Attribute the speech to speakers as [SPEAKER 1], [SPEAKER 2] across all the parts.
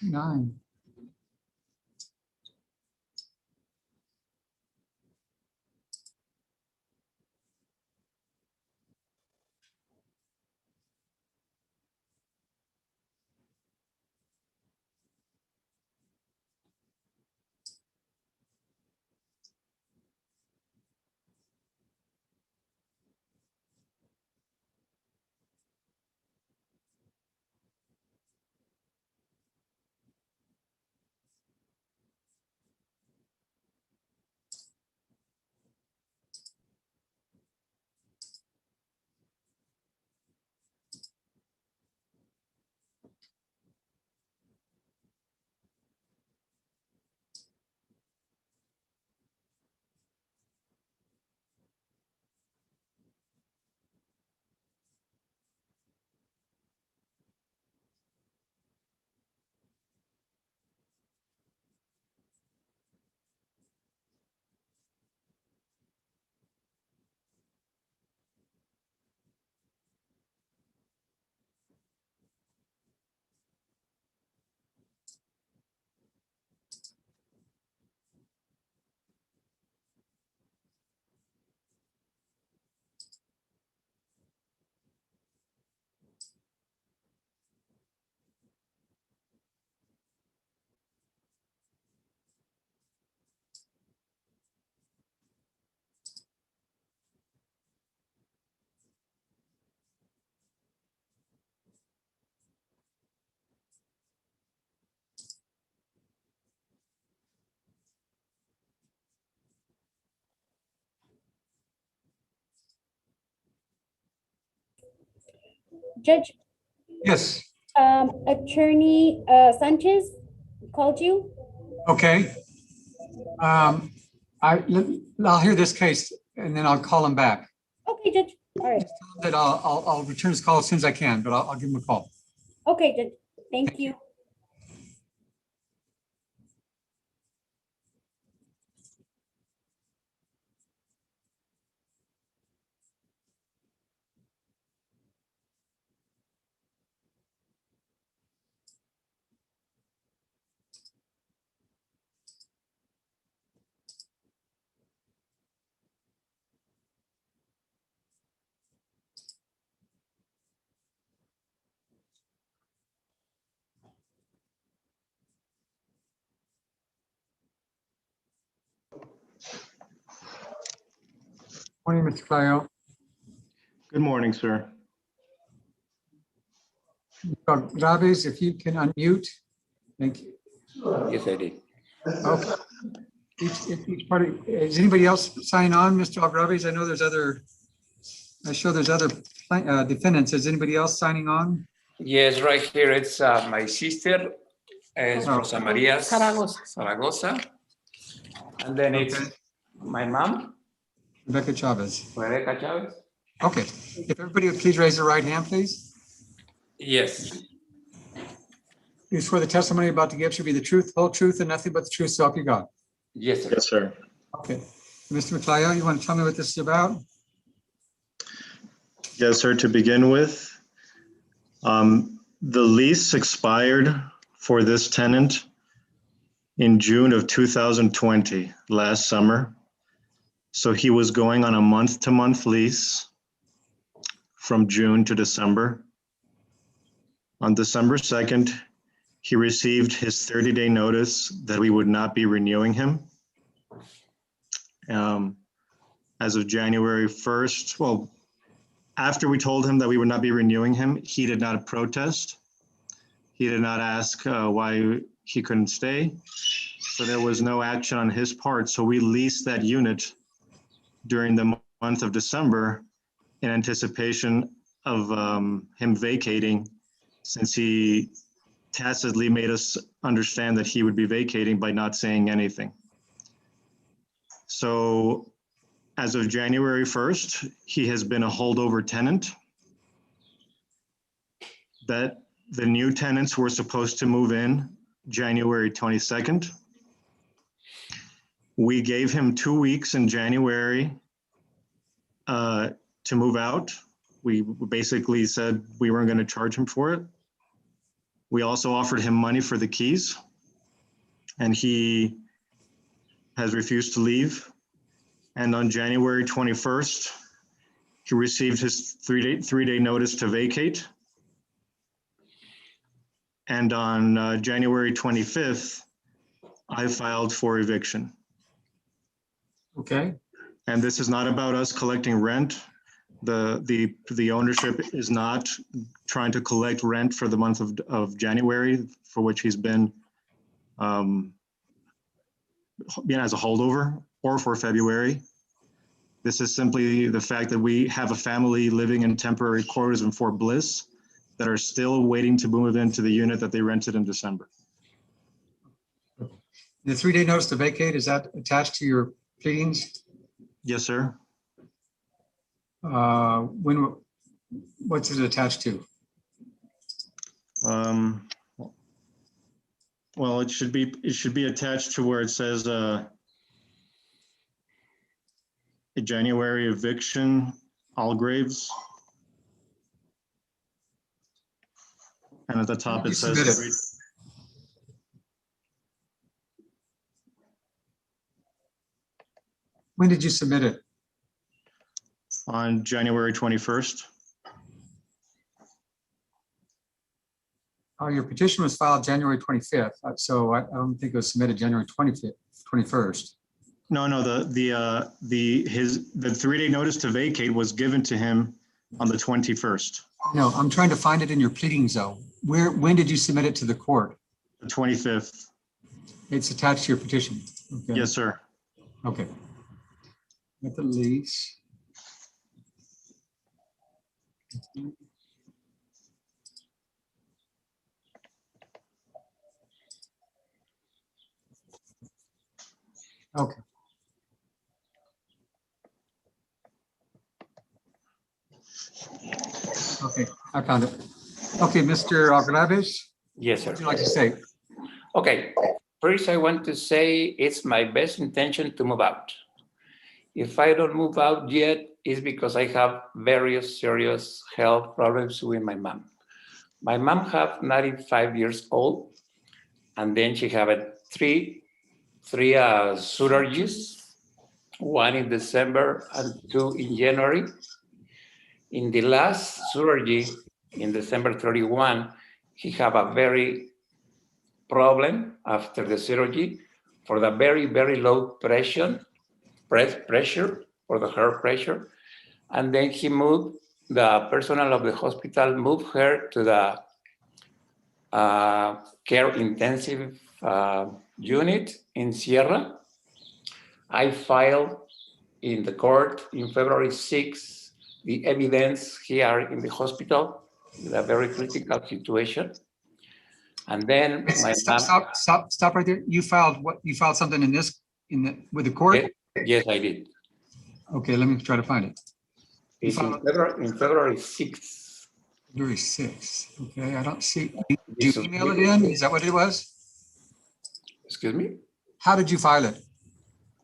[SPEAKER 1] 9.
[SPEAKER 2] Judge,
[SPEAKER 1] Yes.
[SPEAKER 2] Attorney Sanchez called you.
[SPEAKER 1] Okay. I'll hear this case and then I'll call him back.
[SPEAKER 2] Okay, Judge. All right.
[SPEAKER 1] Just tell him that I'll return his call as soon as I can, but I'll give him a call.
[SPEAKER 2] Okay, Judge. Thank you.
[SPEAKER 1] Morning, Mr. Clayo.
[SPEAKER 3] Good morning, sir.
[SPEAKER 1] Graves, if you can unmute. Thank you.
[SPEAKER 4] Yes, I did.
[SPEAKER 1] Okay. Each party, is anybody else sign on, Mr. Graves? I know there's other, I show there's other defendants. Is anybody else signing on?
[SPEAKER 4] Yes, right here it's my sister, is
[SPEAKER 1] Oh.
[SPEAKER 4] Rosa Maria Zaragoza. And then it's
[SPEAKER 1] Okay.
[SPEAKER 4] my mom,
[SPEAKER 1] Rebecca Chavez.
[SPEAKER 4] Rebecca Chavez.
[SPEAKER 1] Okay. If everybody would please raise their right hand, please.
[SPEAKER 4] Yes,
[SPEAKER 1] You swear the testimony about to give should be the truth, whole truth, and nothing but the truth, so help you God.
[SPEAKER 4] yes, sir.
[SPEAKER 3] Yes, sir.
[SPEAKER 1] Okay. Mr. McLeod, you want to tell me what this is about?
[SPEAKER 3] Yes, sir. To begin with, the lease expired for this tenant in June of 2020, last summer. So he was going on a month-to-month lease from June to December. On December 2nd, he received his 30-day notice that we would not be renewing him. As of January 1st, well, after we told him that we would not be renewing him, he did not protest. He did not ask why he couldn't stay. So there was no action on his part. So we leased that unit during the month of December in anticipation of him vacating, since he tacitly made us understand that he would be vacating by not saying anything. So as of January 1st, he has been a holdover tenant. That the new tenants were supposed to move in January 22nd. We gave him 2 weeks in January to move out. We basically said we weren't going to charge him for it. We also offered him money for the keys, and he has refused to leave. And on January 21st, he received his three-day notice to vacate. And on January 25th, I filed for eviction.
[SPEAKER 1] Okay,
[SPEAKER 3] And this is not about us collecting rent. The ownership is not trying to collect rent for the month of January, for which he's been as a holdover, or for February. This is simply the fact that we have a family living in temporary quarters in Fort Bliss that are still waiting to move into the unit that they rented in December.
[SPEAKER 1] the 3-day notice to vacate, is that attached to your pleadings?
[SPEAKER 3] Yes, sir.
[SPEAKER 1] What's it attached to?
[SPEAKER 3] Well, it should be attached to where it says a January eviction, Allgraves. And at the top
[SPEAKER 1] You
[SPEAKER 3] it says,
[SPEAKER 1] submitted. When did you submit it?
[SPEAKER 3] on January 21st.
[SPEAKER 1] Oh, your petition was filed January 25th, so I don't think it was submitted January 25th, 21st.
[SPEAKER 3] No, the 3-day notice to vacate was given to him on the 21st,
[SPEAKER 1] No, I'm trying to find it in your pleadings though. When did you submit it to the court?
[SPEAKER 3] the 25th.
[SPEAKER 1] It's attached to your petition. Okay.
[SPEAKER 3] Yes, sir.
[SPEAKER 1] Okay. At the lease. Okay. Okay, I found it. Okay, Mr. Agraves,
[SPEAKER 4] Yes,
[SPEAKER 1] what would
[SPEAKER 4] sir.
[SPEAKER 1] you like to say?
[SPEAKER 4] Okay, first I want to say it's my best intention to move out. If I don't move out yet, it's because I have various serious health problems with my mom. My mom have 95 years old, and then she had three surgeries, one in December and 2 in January. In the last surgery, in December 31, he have a very problem after the surgery for the very, very low pressure for the heart pressure. And then he moved, the personnel of the hospital moved her to the care intensive unit in Sierra. I filed in the court in February 6 the evidence here in the hospital with a very critical situation. And then my mom,
[SPEAKER 1] Stop right there. You filed what? You filed something with the court?
[SPEAKER 4] yes, I did.
[SPEAKER 1] Okay, let me try to find it.
[SPEAKER 4] It's in February 6th.
[SPEAKER 1] February 6th. Okay, I don't see. Did you email it in? Is that what it was?
[SPEAKER 4] Excuse me?
[SPEAKER 1] How did you file it?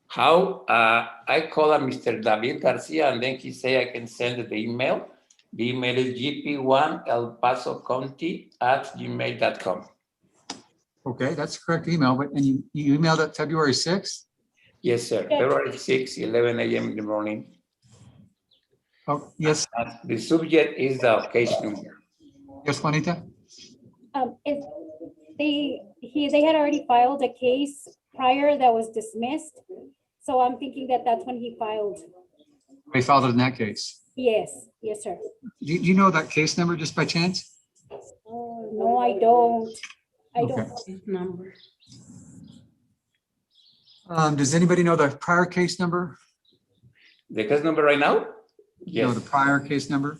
[SPEAKER 4] How? I called Mr. David Garcia, and then he said I can send the email. The email is gp1elpasocounty@gmail.com.
[SPEAKER 1] Okay, that's the correct email, but and you emailed it February 6th?
[SPEAKER 4] Yes, sir. February 6, 11 a.m. in the morning.
[SPEAKER 1] Oh, yes,
[SPEAKER 4] And the subject is the case number.
[SPEAKER 1] yes, Juanita?
[SPEAKER 2] If they had already filed a case prior that was dismissed. So I'm thinking that that's when he filed.
[SPEAKER 1] We filed it in that case.
[SPEAKER 2] Yes, yes, sir.
[SPEAKER 1] Do you know that case number just by chance?
[SPEAKER 2] Oh, no, I don't. I
[SPEAKER 1] Okay.
[SPEAKER 2] don't. Number.
[SPEAKER 1] Does anybody know the prior case number?
[SPEAKER 4] The case number right now?
[SPEAKER 1] No,
[SPEAKER 4] Yes.
[SPEAKER 1] the prior case number?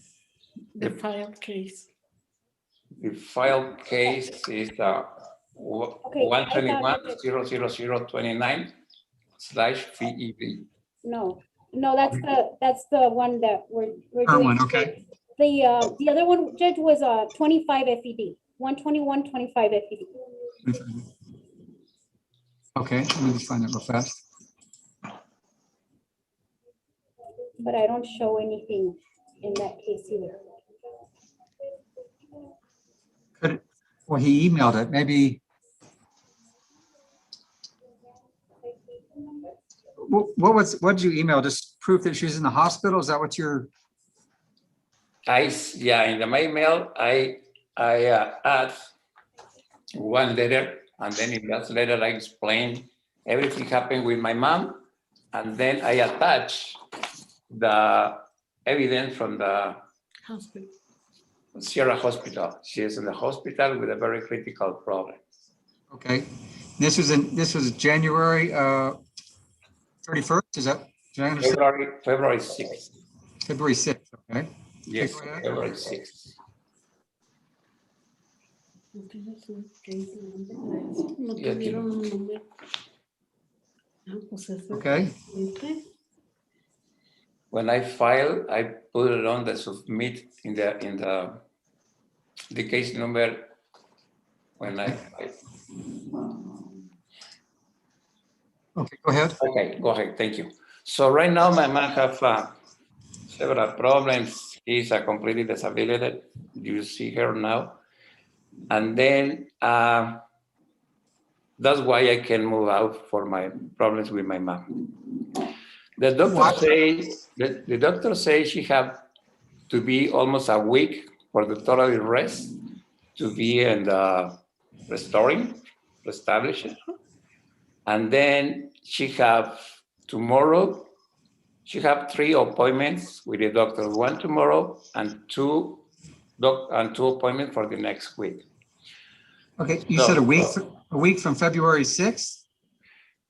[SPEAKER 2] The filed case.
[SPEAKER 4] The file case is 121-00029/VEB.
[SPEAKER 2] No, that's the one that we're
[SPEAKER 1] Current
[SPEAKER 2] doing.
[SPEAKER 1] one, okay.
[SPEAKER 2] The other one, Judge, was 25 FED, 121-25 FED.
[SPEAKER 1] Okay, let me just find that real fast.
[SPEAKER 2] But I don't show anything in that case either.
[SPEAKER 1] Well, he emailed it, maybe. What did you email? Just proof that she's in the hospital? Is that what you're,
[SPEAKER 4] Yeah, in the my email, I add one letter, and then in that letter, I explain everything happened with my mom, and then I attach the evidence from the
[SPEAKER 5] Hospital.
[SPEAKER 4] Sierra Hospital. She is in the hospital with a very critical problem.
[SPEAKER 1] okay. This was January 31st, is that, did I understand?
[SPEAKER 4] February 6th.
[SPEAKER 1] February 6th, okay.
[SPEAKER 4] Yes,
[SPEAKER 1] go ahead.
[SPEAKER 4] February 6th.
[SPEAKER 5] No tienes un case number. No
[SPEAKER 4] Y aquí.
[SPEAKER 5] tuvieron un número. Ah, pues ese.
[SPEAKER 1] Okay,
[SPEAKER 5] Este.
[SPEAKER 4] When I file, I put it on the submit in the case number. When I
[SPEAKER 1] okay, go ahead.
[SPEAKER 4] okay, go ahead. Thank you. So right now, my man have several problems. He's a completely disability. You see her now, and then that's why I can move out for my problems with my mom. The doctor says she have to be almost a week for the total rest to be in the reestablishing. And then she have tomorrow, she have 3 appointments with the doctor, 1 tomorrow and 2 appointments for the next week.
[SPEAKER 1] Okay, you
[SPEAKER 4] So-
[SPEAKER 1] said a week from February 6th?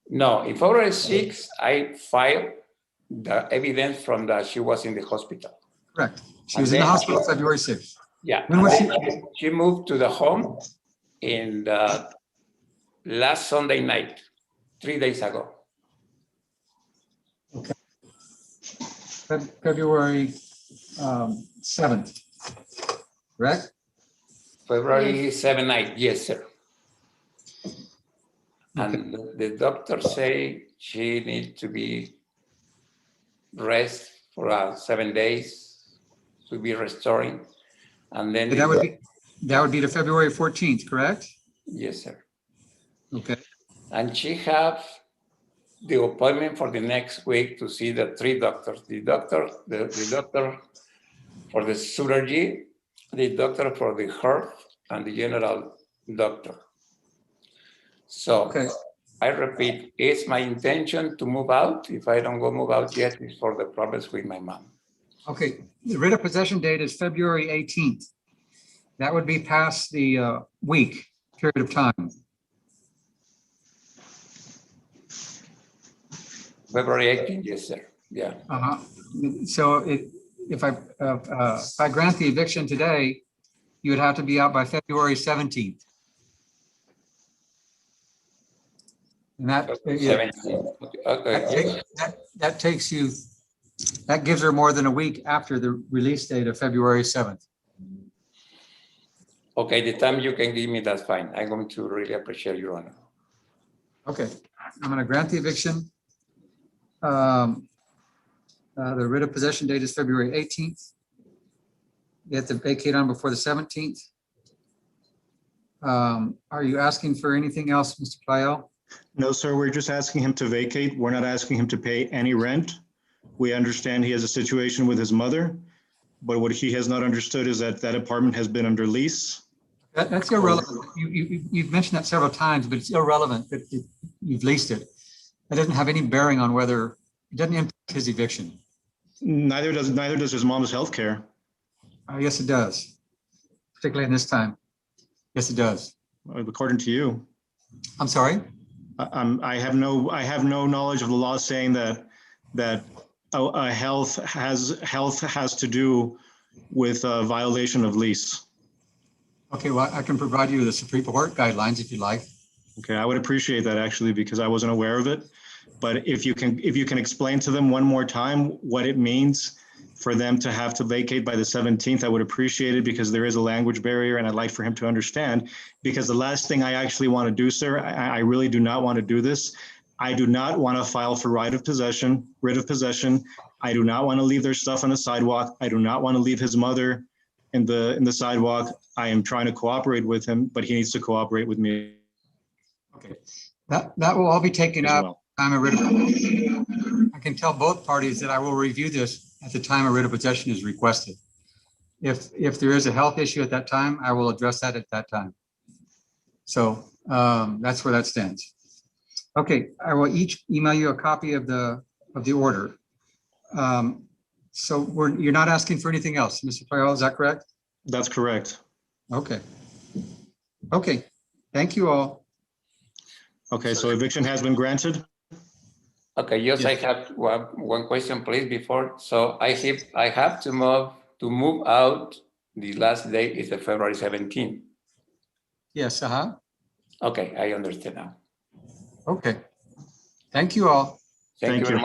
[SPEAKER 4] No, in February 6th, I filed the evidence from that she was in the hospital.
[SPEAKER 1] Correct. She
[SPEAKER 4] And
[SPEAKER 1] was in the
[SPEAKER 4] then-
[SPEAKER 1] hospital February 6th.
[SPEAKER 4] Yeah.
[SPEAKER 1] When was
[SPEAKER 4] She moved to the home in the last Sunday night, 3 days ago.
[SPEAKER 1] February 7th, correct?
[SPEAKER 4] February 7 night, yes, sir. And the doctor say she needs to be rest for 7 days to be restoring. And then,
[SPEAKER 1] That would be to February 14th, correct?
[SPEAKER 4] yes, sir.
[SPEAKER 1] Okay,
[SPEAKER 4] And she have the appointment for the next week to see the 3 doctors. The doctor for the surgery, the doctor for the heart, and the general doctor. So
[SPEAKER 1] okay.
[SPEAKER 4] I repeat, it's my intention to move out. If I don't go move out yet, it's for the problems with my mom.
[SPEAKER 1] Okay, the writ of possession date is February 18th. That would be past the week period of time.
[SPEAKER 4] February 18th, yes, sir. Yeah.
[SPEAKER 1] Uh-huh. So if I grant the eviction today, you would have to be out by February 17th. And that,
[SPEAKER 4] 17th. Okay.
[SPEAKER 1] that takes you, that gives her more than a week after the release date of February 7th.
[SPEAKER 4] Okay, the time you can give me, that's fine. I'm going to really appreciate your honor.
[SPEAKER 1] Okay, I'm going to grant the eviction. The writ of possession date is February 18th. You have to vacate on before the 17th. Are you asking for anything else, Mr. Playel?
[SPEAKER 3] No, sir, we're just asking him to vacate. We're not asking him to pay any rent. We understand he has a situation with his mother, but what he has not understood is that that apartment has been under lease.
[SPEAKER 1] That's irrelevant. You've mentioned that several times, but it's irrelevant that you've leased it. That doesn't have any bearing on whether, it doesn't impact his eviction.
[SPEAKER 3] Neither does his mom's health care.
[SPEAKER 1] Yes, it does, particularly in this time. Yes, it does.
[SPEAKER 3] According to you.
[SPEAKER 1] I'm sorry?
[SPEAKER 3] I have no knowledge of the law saying that health has to do with a violation of lease.
[SPEAKER 1] Okay, well, I can provide you the Supreme Court guidelines if you like.
[SPEAKER 3] Okay, I would appreciate that actually, because I wasn't aware of it. But if you can explain to them one more time what it means for them to have to vacate by the 17th, I would appreciate it, because there is a language barrier and I'd like for him to understand. Because the last thing I actually want to do, sir, I really do not want to do this. I do not want to file for writ of possession. I do not want to leave their stuff on the sidewalk. I do not want to leave his mother in the sidewalk. I am trying to cooperate with him, but he needs to cooperate with me
[SPEAKER 1] Okay, that will all be taken
[SPEAKER 3] as
[SPEAKER 1] up.
[SPEAKER 3] well.
[SPEAKER 1] Time of writ of- I can tell both parties that I will review this at the time a writ of possession is requested. If there is a health issue at that time, I will address that at that time. So that's where that stands. Okay, I will each email you a copy of the order. So you're not asking for anything else, Mr. Toyol, is that correct?
[SPEAKER 3] That's correct.
[SPEAKER 1] Okay. Okay, thank you all.
[SPEAKER 3] Okay, so eviction has been granted?
[SPEAKER 4] Okay, yes, I
[SPEAKER 1] Yes.
[SPEAKER 4] have one question, please, before. So I have to move out. The last date is the February 17th.
[SPEAKER 1] Yes,
[SPEAKER 4] Okay, I understand now.
[SPEAKER 1] okay. Thank you all.
[SPEAKER 4] Thank you
[SPEAKER 3] Thank
[SPEAKER 4] very
[SPEAKER 3] you.
[SPEAKER 4] much.